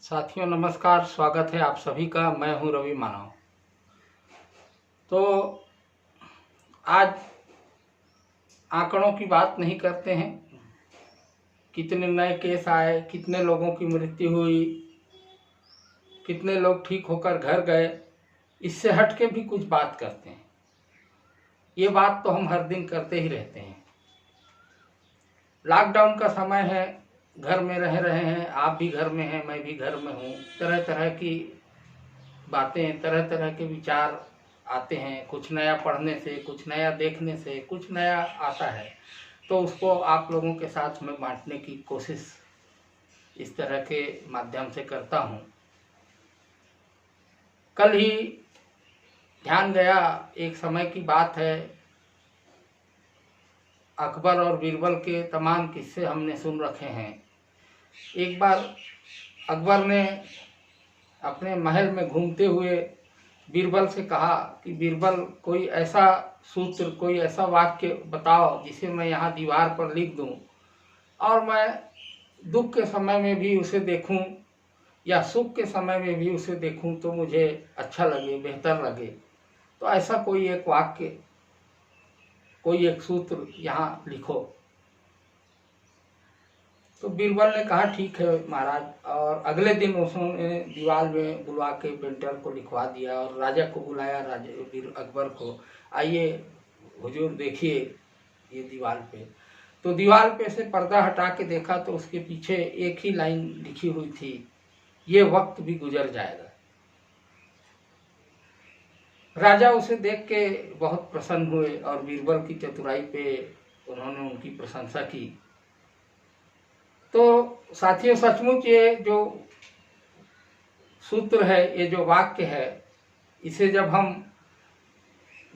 साथियों नमस्कार, स्वागत है आप सभी का। मैं हूं रवि मानव। तो आज आंकड़ों की बात नहीं करते हैं, कितने नए केस आए, कितने लोगों की मृत्यु हुई, कितने लोग ठीक होकर घर गए, इससे हट के भी कुछ बात करते हैं। ये बात तो हम हर दिन करते ही रहते हैं। लॉकडाउन का समय है, घर में रह रहे हैं, आप भी घर में हैं, मैं भी घर में हूँ। तरह तरह की बातें, तरह तरह के विचार आते हैं। कुछ नया पढ़ने से, कुछ नया देखने से कुछ नया आता है, तो उसको आप लोगों के साथ में बांटने की कोशिश इस तरह के माध्यम से करता हूँ। कल ही ध्यान गया, एक समय की बात है, अकबर और बीरबल के तमाम किस्से हमने सुन रखे हैं। एक बार अकबर ने अपने महल में घूमते हुए बीरबल से कहा कि बीरबल, कोई ऐसा सूत्र, कोई ऐसा वाक्य बताओ जिसे मैं यहाँ दीवार पर लिख दूँ और मैं दुख के समय में भी उसे देखूं या सुख के समय में भी उसे देखूं तो मुझे अच्छा लगे, बेहतर लगे। तो ऐसा कोई एक वाक्य, कोई एक सूत्र यहाँ लिखो। तो बीरबल ने कहा ठीक है महाराज, और अगले दिन उसने दीवार में बुलवा के पेंटर को लिखवा दिया और राजा को बुलाया, राजा अकबर को, आइए हुजूर देखिए ये दीवार पे। तो दीवार पे से पर्दा हटा के देखा तो उसके पीछे एक ही लाइन लिखी हुई थी, ये वक्त भी गुजर जाएगा। राजा उसे देख के बहुत प्रसन्न हुए और बीरबल की चतुराई पे उन्होंने उनकी प्रशंसा की। तो साथियों, सचमुच ये जो सूत्र है, ये जो वाक्य है, इसे जब हम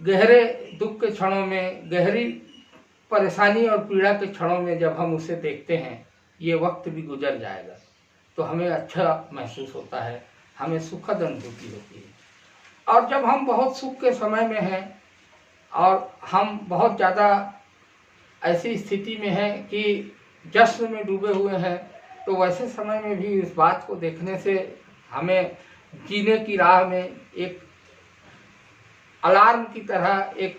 गहरे दुख के क्षणों में, गहरी परेशानी और पीड़ा के क्षणों में जब हम उसे देखते हैं, ये वक्त भी गुजर जाएगा, तो हमें अच्छा महसूस होता है, हमें सुखद अनुभूति होती है। और जब हम बहुत सुख के समय में हैं और हम बहुत ज़्यादा ऐसी स्थिति में हैं कि जश्न में डूबे हुए हैं, तो वैसे समय में भी इस बात को देखने से हमें जीने की राह में एक अलार्म की तरह, एक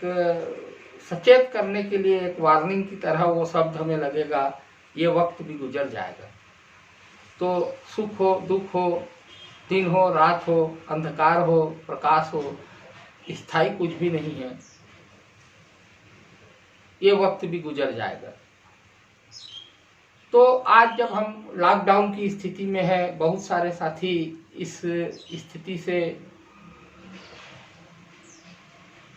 सचेत करने के लिए एक वार्निंग की तरह वो शब्द हमें लगेगा, ये वक्त भी गुजर जाएगा। तो सुख हो, दुख हो, दिन हो, रात हो, अंधकार हो, प्रकाश हो, स्थायी कुछ भी नहीं है, ये वक्त भी गुजर जाएगा। तो आज जब हम लॉकडाउन की स्थिति में हैं, बहुत सारे साथी इस स्थिति से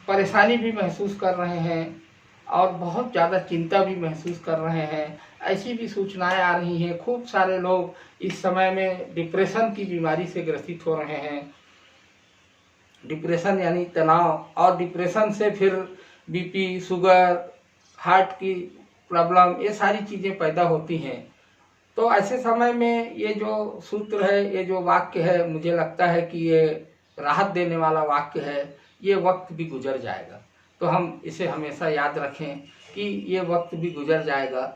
परेशानी भी महसूस कर रहे हैं और बहुत ज़्यादा चिंता भी महसूस कर रहे हैं। ऐसी भी सूचनाएं आ रही हैं, खूब सारे लोग इस समय में डिप्रेशन की बीमारी से ग्रसित हो रहे हैं। डिप्रेशन यानी तनाव, और डिप्रेशन से फिर बीपी, शुगर, हार्ट की प्रॉब्लम, ये सारी चीज़ें पैदा होती हैं। तो ऐसे समय में ये जो सूत्र है, ये जो वाक्य है, मुझे लगता है कि ये राहत देने वाला वाक्य है, ये वक्त भी गुजर जाएगा। तो हम इसे हमेशा याद रखें कि ये वक्त भी गुजर जाएगा,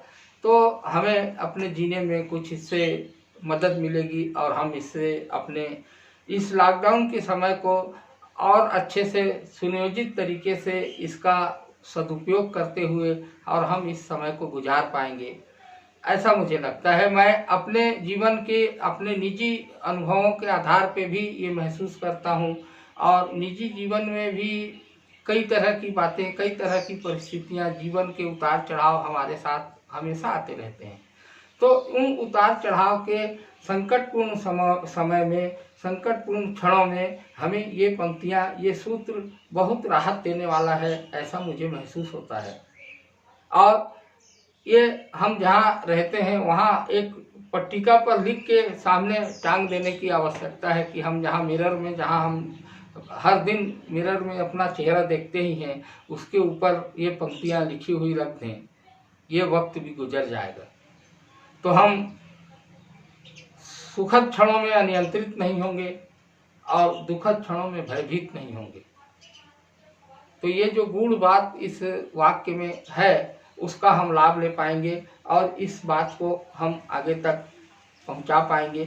तो हमें अपने जीने में कुछ इससे मदद मिलेगी और हम इससे अपने इस लॉकडाउन के समय को और अच्छे से सुनियोजित तरीके से इसका सदुपयोग करते हुए और हम इस समय को गुजार पाएंगे, ऐसा मुझे लगता है। मैं अपने जीवन के, अपने निजी अनुभवों के आधार पे भी ये महसूस करता हूँ और निजी जीवन में भी कई तरह की बातें, कई तरह की परिस्थितियाँ, जीवन के उतार चढ़ाव हमारे साथ हमेशा आते रहते हैं। तो उन उतार चढ़ाव के संकटपूर्ण समय में, संकटपूर्ण क्षणों में हमें ये पंक्तियाँ, ये सूत्र बहुत राहत देने वाला है, ऐसा मुझे महसूस होता है। और ये हम जहाँ रहते हैं वहाँ एक पट्टिका पर लिख के सामने टांग देने की आवश्यकता है कि हम जहाँ मिरर में, जहाँ हम हर दिन मिरर में अपना चेहरा देखते ही हैं, उसके ऊपर ये पंक्तियाँ लिखी हुई रख दें, ये वक्त भी गुजर जाएगा। तो हम सुखद क्षणों में अनियंत्रित नहीं होंगे और दुखद क्षणों में भयभीत नहीं होंगे। तो ये जो गूढ़ बात इस वाक्य में है, उसका हम लाभ ले पाएंगे और इस बात को हम आगे तक पहुंचा पाएंगे।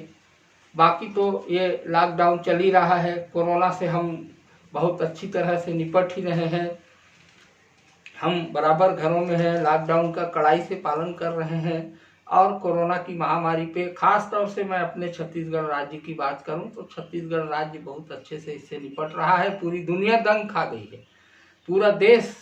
बाकी तो ये लॉकडाउन चल ही रहा है। कोरोना से हम बहुत अच्छी तरह से निपट ही रहे हैं। हम बराबर घरों में हैं, लॉकडाउन का कड़ाई से पालन कर रहे हैं। और कोरोना की महामारी पे खास तौर से मैं अपने छत्तीसगढ़ राज्य की बात करूं तो छत्तीसगढ़ राज्य बहुत अच्छे से इससे निपट रहा है। पूरी दुनिया दंग खा गई है। पूरा देश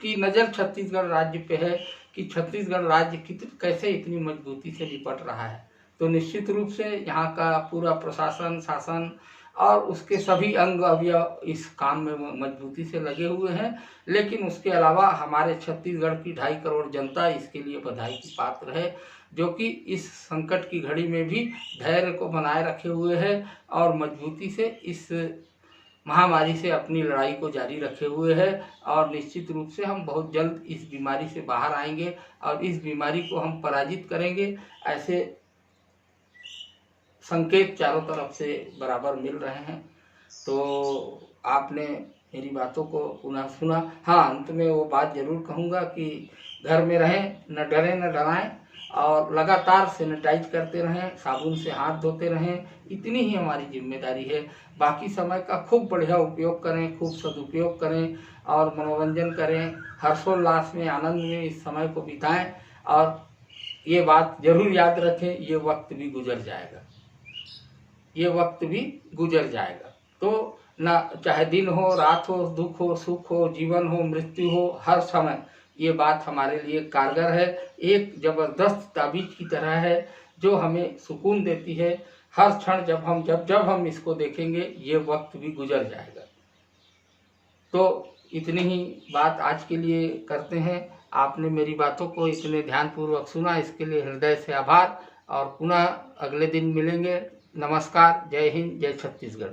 की नज़र छत्तीसगढ़ राज्य पे है कि छत्तीसगढ़ राज्य कैसे इतनी मजबूती से निपट रहा है। तो निश्चित रूप से यहाँ का पूरा प्रशासन, शासन और उसके सभी अंग अवयव इस काम में मजबूती से लगे हुए हैं। लेकिन उसके अलावा हमारे छत्तीसगढ़ की 2.5 करोड़ जनता इसके लिए बधाई की पात्र है, जो कि इस संकट की घड़ी में भी धैर्य को बनाए रखे हुए है और मजबूती से इस महामारी से अपनी लड़ाई को जारी रखे हुए है। और निश्चित रूप से हम बहुत जल्द इस बीमारी से बाहर आएंगे और इस बीमारी को हम पराजित करेंगे। ऐसे संकेत चारों तरफ से बराबर मिल रहे हैं। तो आपने मेरी बातों को पुनः सुना। हाँ, अंत में वो बात जरूर कहूँगा कि घर में रहें, न डरें न डराएं और लगातार सैनिटाइज करते रहें, साबुन से हाथ धोते रहें। इतनी ही हमारी जिम्मेदारी है। बाकी समय का खूब बढ़िया उपयोग करें, खूब सदुपयोग करें और मनोरंजन करें, हर्षोल्लास में, आनंद में इस समय को बिताएं। और ये बात जरूर याद रखें, ये वक्त भी गुजर जाएगा, ये वक्त भी गुजर जाएगा। तो ना चाहे दिन हो, रात हो, दुख हो, सुख हो, जीवन हो, मृत्यु हो, हर समय ये बात हमारे लिए कारगर है। एक जबरदस्त ताबीज की तरह है जो हमें सुकून देती है। हर क्षण जब हम इसको देखेंगे ये वक्त भी गुजर जाएगा। तो इतनी ही बात आज के लिए करते हैं। आपने मेरी बातों को इतने ध्यानपूर्वक सुना, इसके लिए हृदय से आभार और पुनः अगले दिन मिलेंगे। नमस्कार, जय हिंद, जय छत्तीसगढ़।